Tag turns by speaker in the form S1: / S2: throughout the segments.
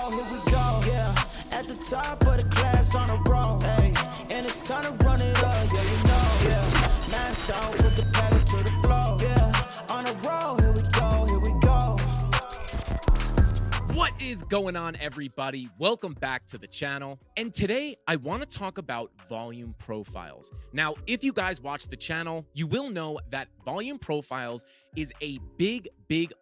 S1: go, here we go, yeah. At the top of the class on a roll, hey. And it's time to run it up, yeah, you know, yeah. Mask down, put the pedal to the floor, yeah. On a roll, here we go, here we go.
S2: What is going on, everybody? Welcome back to the channel. And today I want to talk about volume profiles. Now, if you guys watch the channel, you will know that volume profiles is a big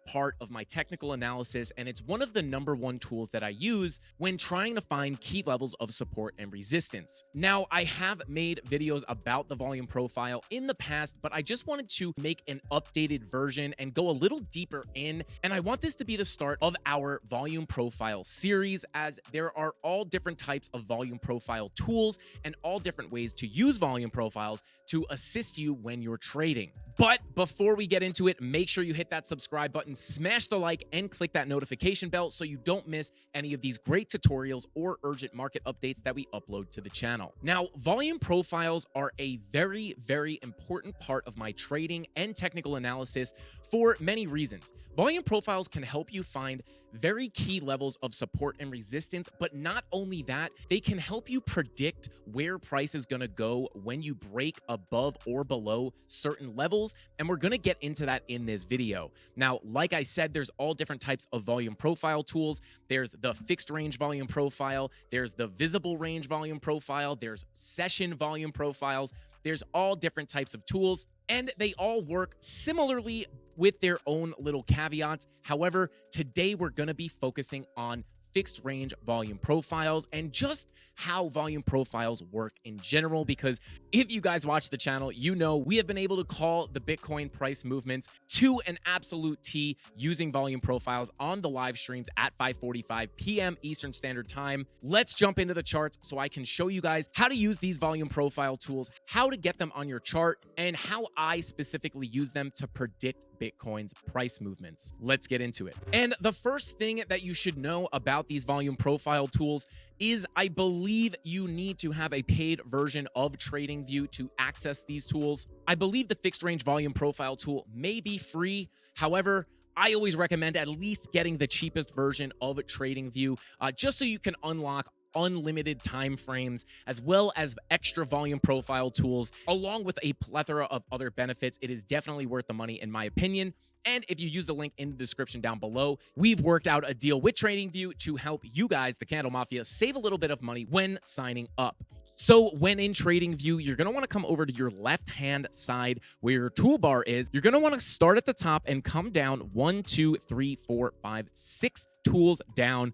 S2: part of my technical analysis, and it's one of the #1 tools that I use when trying to find key levels of support and resistance. Now, I have made videos about the volume profile in the past, but I just wanted to make an updated version and go a little deeper in, and I want this to be the start of our volume profile series, as there are all different types of volume profile tools and all different ways to use volume profiles to assist you when you're trading. But before we get into it, make sure you hit that subscribe button, smash the like, and click that notification bell so you don't miss any of these great tutorials or urgent market updates that we upload to the channel. Now, volume profiles are a very important part of my trading and technical analysis for many reasons. Volume profiles can help you find very key levels of support and resistance, but not only that, they can help you predict where price is going to go when you break above or below certain levels, and we're going to get into that in this video. Now, like I said, there's all different types of volume profile tools. There's the fixed range volume profile, there's the visible range volume profile, there's session volume profiles. There's all different types of tools, and they all work similarly with their own little caveats. However, today we're going to be focusing on fixed range volume profiles and just how volume profiles work in general, because if you guys watch the channel, you know we have been able to call the Bitcoin price movements to an absolute T using volume profiles on the live streams at 5:45 p.m. Eastern Standard Time. Let's jump into the charts so I can show you guys how to use these volume profile tools, how to get them on your chart, and how I specifically use them to predict Bitcoin's price movements. Let's get into it. And the first thing that you should know about these volume profile tools is I believe you need to have a paid version of TradingView to access these tools. I believe the fixed range volume profile tool may be free. However, I always recommend at least getting the cheapest version of TradingView, just so you can unlock unlimited time frames, as well as extra volume profile tools, along with a plethora of other benefits. It is definitely worth the money, in my opinion. And if you use the link in the description down below, we've worked out a deal with TradingView to help you guys, the Candle Mafia, save a little bit of money when signing up. So when in TradingView, you're going to want to come over to your left-hand side where your toolbar is. You're going to want to start at the top and come down 1, 2, 3, 4, 5, 6 tools down.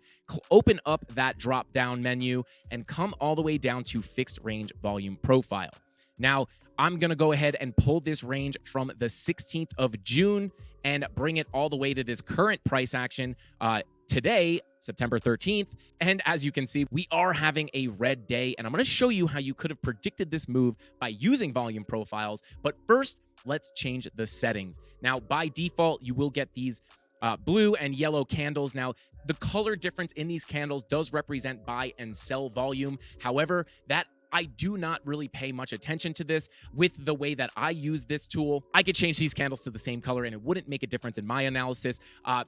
S2: Open up that drop-down menu and come all the way down to fixed range volume profile. Now, I'm going to go ahead and pull this range from the 16th of June and bring it all the way to this current price action today, September 13th. And as you can see, we are having a red day, and I'm going to show you how you could have predicted this move by using volume profiles. But first, let's change the settings. Now, by default, you will get these blue and yellow candles. Now, the color difference in these candles does represent buy and sell volume. However, that I do not really pay much attention to this with the way that I use this tool. I could change these candles to the same color and it wouldn't make a difference in my analysis,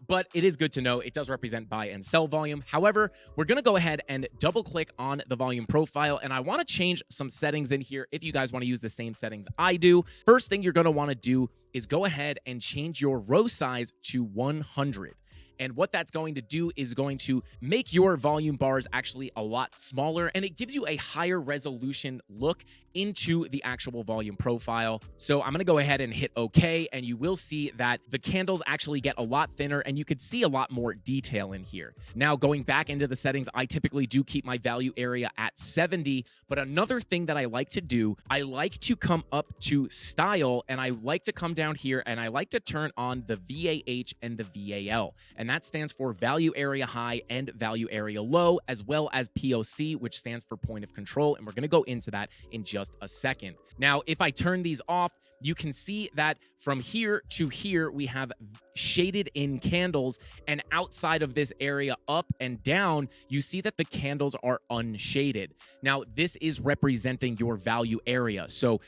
S2: but it is good to know it does represent buy and sell volume. However, we're going to go ahead and double click on the volume profile, and I want to change some settings in here if you guys want to use the same settings I do. First thing you're going to want to do is go ahead and change your row size to 100. And what that's going to do is going to make your volume bars actually a lot smaller, and it gives you a higher resolution look into the actual volume profile. So I'm going to go ahead and hit OK, and you will see that the candles actually get a lot thinner and you could see a lot more detail in here. Now, going back into the settings, I typically do keep my value area at 70, but another thing that I like to do, I like to come up to style, and I like to come down here and I like to turn on the VAH and the VAL, and that stands for value area high and value area low, as well as POC, which stands for point of control, and we're going to go into that in just a second. Now, if I turn these off, you can see that from here to here, we have shaded in candles, and outside of this area up and down, you see that the candles are unshaded. Now, this is representing your value area. So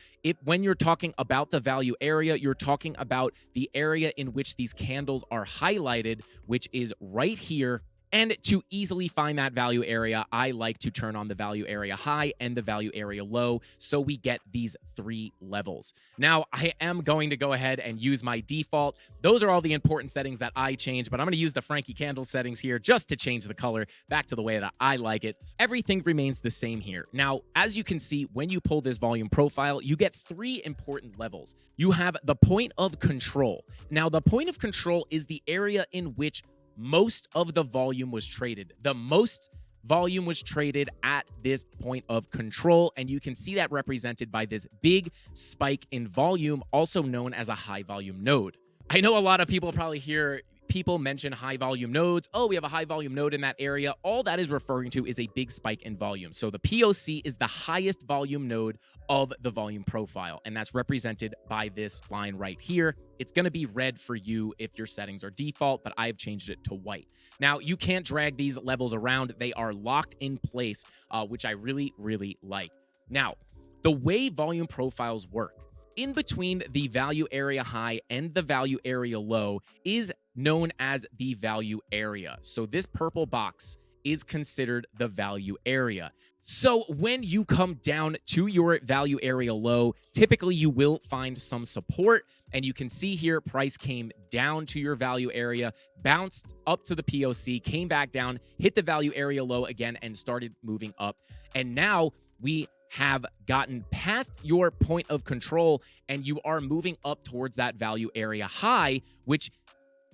S2: when you're talking about the value area, you're talking about the area in which these candles are highlighted, which is right here And to easily find that value area, I like to turn on the value area high and the value area low, so we get these 3 levels. Now, I am going to go ahead and use my default. Those are all the important settings that I change, but I'm going to use the Frankie Candle settings here just to change the color back to the way that I like it. Everything remains the same here. Now, as you can see, when you pull this volume profile, you get 3 important levels. You have the point of control. Now, the point of control is the area in which most of the volume was traded. The most volume was traded at this point of control, and you can see that represented by this big spike in volume, also known as a high volume node. I know a lot of people probably hear people mention high volume nodes. Oh, we have a high volume node in that area. All that is referring to is a big spike in volume. So the POC is the highest volume node of the volume profile, and that's represented by this line right here. It's going to be red for you if your settings are default, but I've changed it to white. Now, you can't drag these levels around. They are locked in place, which I really, really like. Now, the way volume profiles work, in between the value area high and the value area low is known as the value area. So this purple box is considered the value area. So when you come down to your value area low, typically you will find some support, and you can see here price came down to your value area, bounced up to the POC, came back down, hit the value area low again, and started moving up. And now we have gotten past your point of control, and you are moving up towards that value area high, which,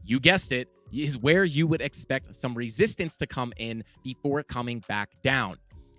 S2: you guessed it, is where you would expect some resistance to come in before coming back down.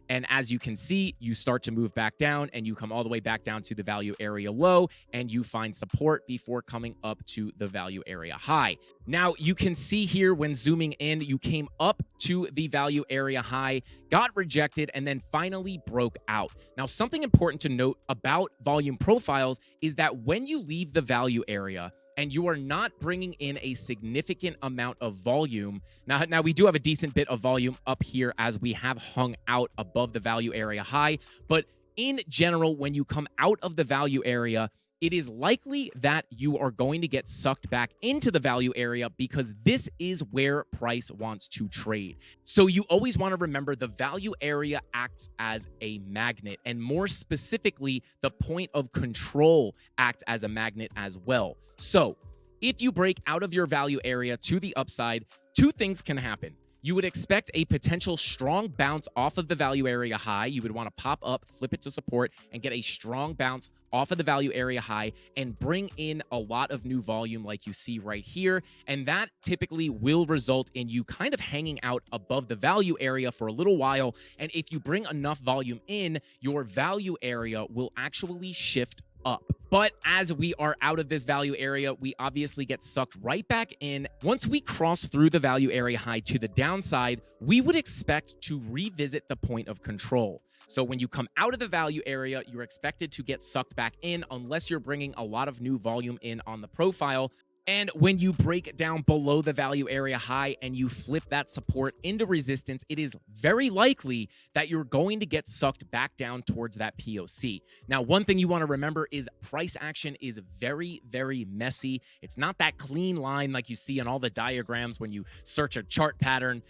S2: And as you can see, you start to move back down, and you come all the way back down to the value area low, and you find support before coming up to the value area high. Now, you can see here when zooming in, you came up to the value area high, got rejected, and then finally broke out. Now, something important to note about volume profiles is that when you leave the value area, and you are not bringing in a significant amount of volume. Now we do have a decent bit of volume up here as we have hung out above the value area high, but in general, when you come out of the value area, it is likely that you are going to get sucked back into the value area because this is where price wants to trade. So you always want to remember the value area acts as a magnet, and more specifically, the point of control acts as a magnet as well. So if you break out of your value area to the upside, 2 things can happen. You would expect a potential strong bounce off of the value area high. You would want to pop up, flip it to support, and get a strong bounce off of the value area high and bring in a lot of new volume like you see right here. And that typically will result in you kind of hanging out above the value area for a little while. And if you bring enough volume in, your value area will actually shift up. But as we are out of this value area, we obviously get sucked right back in. Once we cross through the value area high to the downside, we would expect to revisit the point of control. So when you come out of the value area, you're expected to get sucked back in unless you're bringing a lot of new volume in on the profile. And when you break down below the value area high and you flip that support into resistance, it is very likely that you're going to get sucked back down towards that POC. Now, one thing you want to remember is price action is very, very messy. It's not that clean line like you see on all the diagrams when you search a chart pattern.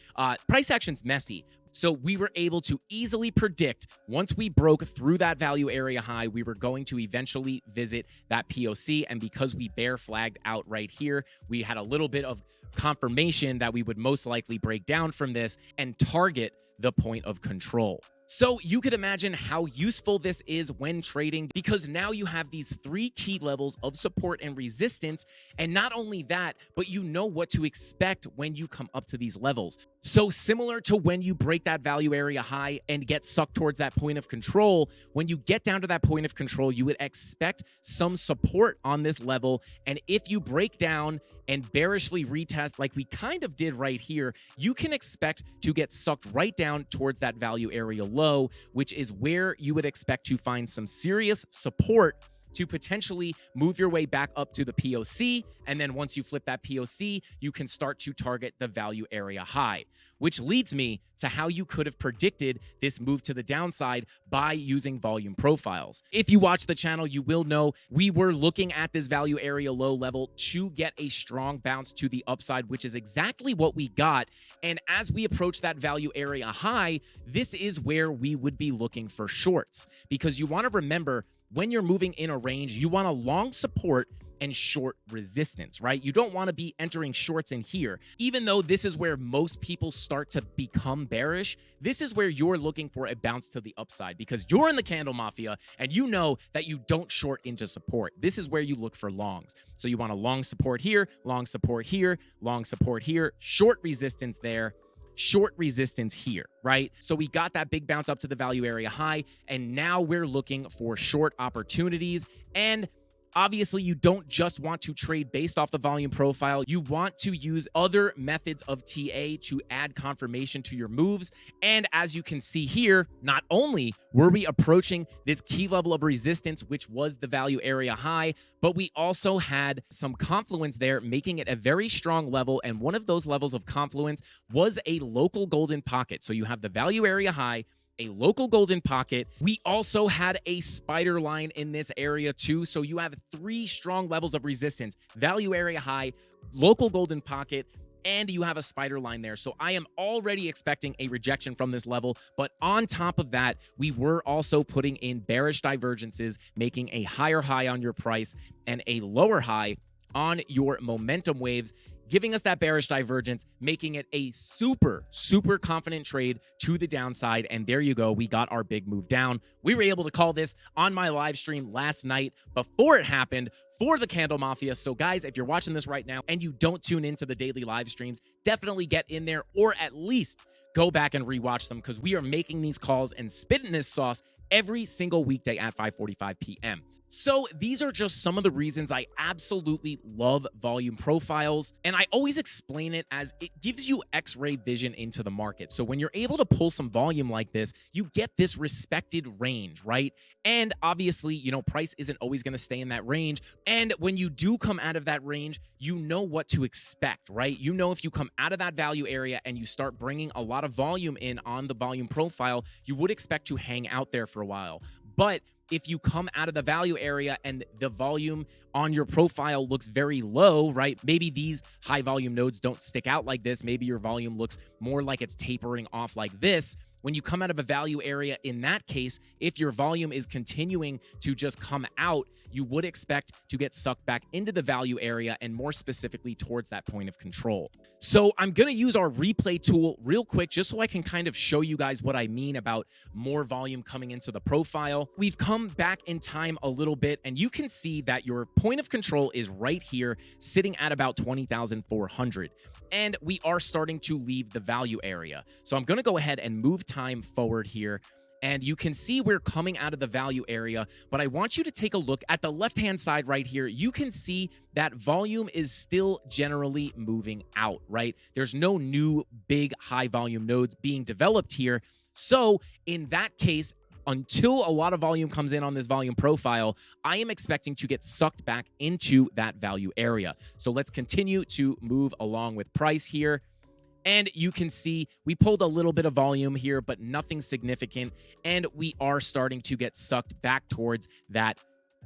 S2: Price action's messy. So we were able to easily predict once we broke through that value area high, we were going to eventually visit that POC. And because we bear flagged out right here, we had a little bit of confirmation that we would most likely break down from this and target the point of control. So you could imagine how useful this is when trading, because now you have these 3 key levels of support and resistance. And not only that, but you know what to expect when you come up to these levels. So similar to when you break that value area high and get sucked towards that point of control, when you get down to that point of control, you would expect some support on this level. And if you break down and bearishly retest like we kind of did right here, you can expect to get sucked right down towards that value area low, which is where you would expect to find some serious support to potentially move your way back up to the POC. And then once you flip that POC, you can start to target the value area high, which leads me to how you could have predicted this move to the downside by using volume profiles. If you watch the channel, you will know we were looking at this value area low level to get a strong bounce to the upside, which is exactly what we got. And as we approach that value area high, this is where we would be looking for shorts, because you want to remember, when you're moving in a range, you want a long support and short resistance, right? You don't want to be entering shorts in here. Even though this is where most people start to become bearish, this is where you're looking for a bounce to the upside, because you're in the candle mafia and you know that you don't short into support. This is where you look for longs. So you want a long support here, long support here, long support here, short resistance there, short resistance here, right? So we got that big bounce up to the value area high, and now we're looking for short opportunities. And obviously, you don't just want to trade based off the volume profile. You want to use other methods of TA to add confirmation to your moves. And as you can see here, not only were we approaching this key level of resistance, which was the value area high, but we also had some confluence there, making it a very strong level. And one of those levels of confluence was a local golden pocket. So you have the value area high, a local golden pocket. We also had a spider line in this area too. So you have 3 strong levels of resistance: value area high, local golden pocket, and you have a spider line there. So I am already expecting a rejection from this level. But on top of that, we were also putting in bearish divergences, making a higher high on your price and a lower high on your momentum waves, giving us that bearish divergence, making it a super, super confident trade to the downside. And there you go. We got our big move down. We were able to call this on my live stream last night before it happened for the Candle Mafia. So guys, if you're watching this right now and you don't tune into the daily live streams, definitely get in there, or at least go back and rewatch them, because we are making these calls and spitting this sauce every single weekday at 5:45 p.m. So these are just some of the reasons I absolutely love volume profiles. And I always explain it as it gives you X-ray vision into the market. So when you're able to pull some volume like this, you get this respected range, right? And obviously, you know, price isn't always going to stay in that range. And when you do come out of that range, you know what to expect, right? You know, if you come out of that value area and you start bringing a lot of volume in on the volume profile, you would expect to hang out there for a while. But if you come out of the value area and the volume on your profile looks very low, right? Maybe these high volume nodes don't stick out like this. Maybe your volume looks more like it's tapering off like this. When you come out of a value area, in that case, if your volume is continuing to just come out, you would expect to get sucked back into the value area, and more specifically towards that point of control. So I'm going to use our replay tool real quick just so I can kind of show you guys what I mean about more volume coming into the profile. We've come back in time a little bit, and you can see that your point of control is right here, sitting at about 20,400. And we are starting to leave the value area. So I'm going to go ahead and move time forward here. And you can see we're coming out of the value area, but I want you to take a look at the left-hand side right here. You can see that volume is still generally moving out, right? There's no new big high volume nodes being developed here. So in that case, until a lot of volume comes in on this volume profile, I am expecting to get sucked back into that value area. So let's continue to move along with price here. And you can see we pulled a little bit of volume here, but nothing significant. And we are starting to get sucked back towards that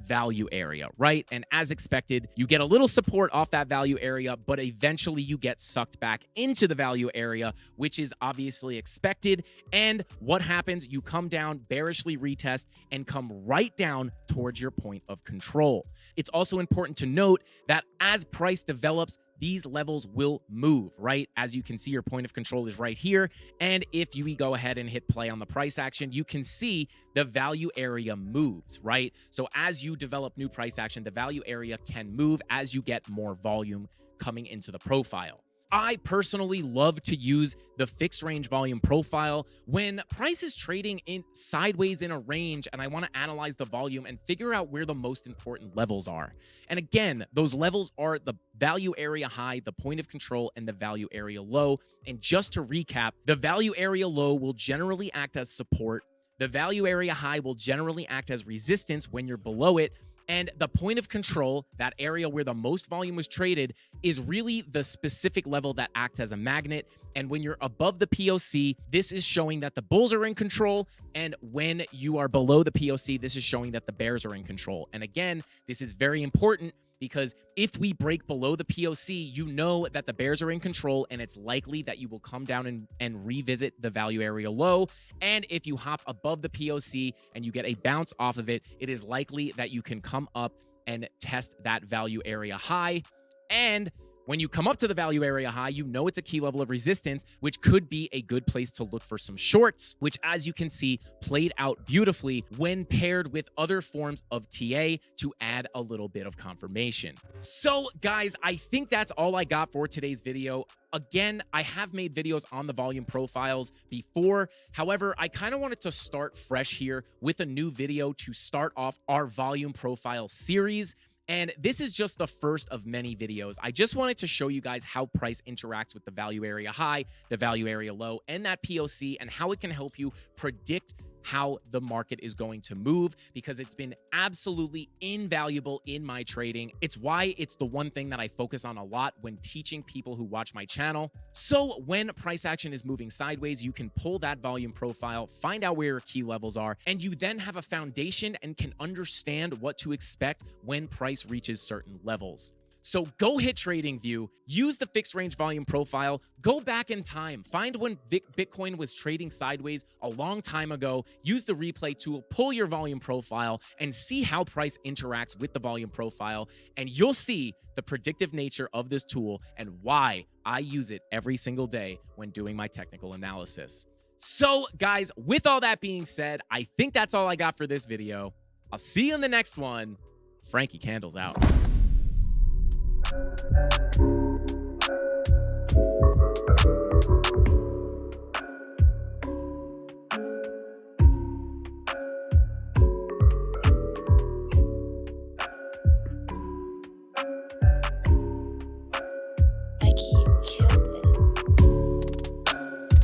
S2: value area, right? And as expected, you get a little support off that value area, but eventually you get sucked back into the value area, which is obviously expected. And what happens? You come down, bearishly retest, and come right down towards your point of control. It's also important to note that as price develops, these levels will move, right? As you can see, your point of control is right here. And if you go ahead and hit play on the price action, you can see the value area moves, right? So as you develop new price action, the value area can move as you get more volume coming into the profile. I personally love to use the fixed range volume profile when price is trading in sideways in a range and I want to analyze the volume and figure out where the most important levels are. And again, those levels are the value area high, the point of control, and the value area low. And just to recap, the value area low will generally act as support. The value area high will generally act as resistance when you're below it. And the point of control, that area where the most volume was traded, is really the specific level that acts as a magnet. And when you're above the POC, this is showing that the bulls are in control. And when you are below the POC, this is showing that the bears are in control. And again, this is very important because if we break below the POC, you know that the bears are in control, and it's likely that you will come down and revisit the value area low. And if you hop above the POC and you get a bounce off of it, it is likely that you can come up and test that value area high. And when you come up to the value area high, you know it's a key level of resistance, which could be a good place to look for some shorts, which, as you can see, played out beautifully when paired with other forms of TA to add a little bit of confirmation. So, guys, I think that's all I got for today's video. Again, I have made videos on the volume profiles before. However, I kind of wanted to start fresh here with a new video to start off our volume profile series. And this is just the first of many videos. I just wanted to show you guys how price interacts with the value area high, the value area low, and that POC, and how it can help you predict how the market is going to move, because it's been absolutely invaluable in my trading. It's why it's the one thing that I focus on a lot when teaching people who watch my channel. So when price action is moving sideways, you can pull that volume profile, find out where your key levels are, and you then have a foundation and can understand what to expect when price reaches certain levels. So go hit TradingView, use the fixed range volume profile, go back in time, find when Bitcoin was trading sideways a long time ago, use the replay tool, pull your volume profile, and see how price interacts with the volume profile. And you'll see the predictive nature of this tool and why I use it every single day when doing my technical analysis. So guys, with all that being said, I think that's all I got for this video. I'll see you in the next one. Frankie Candles out.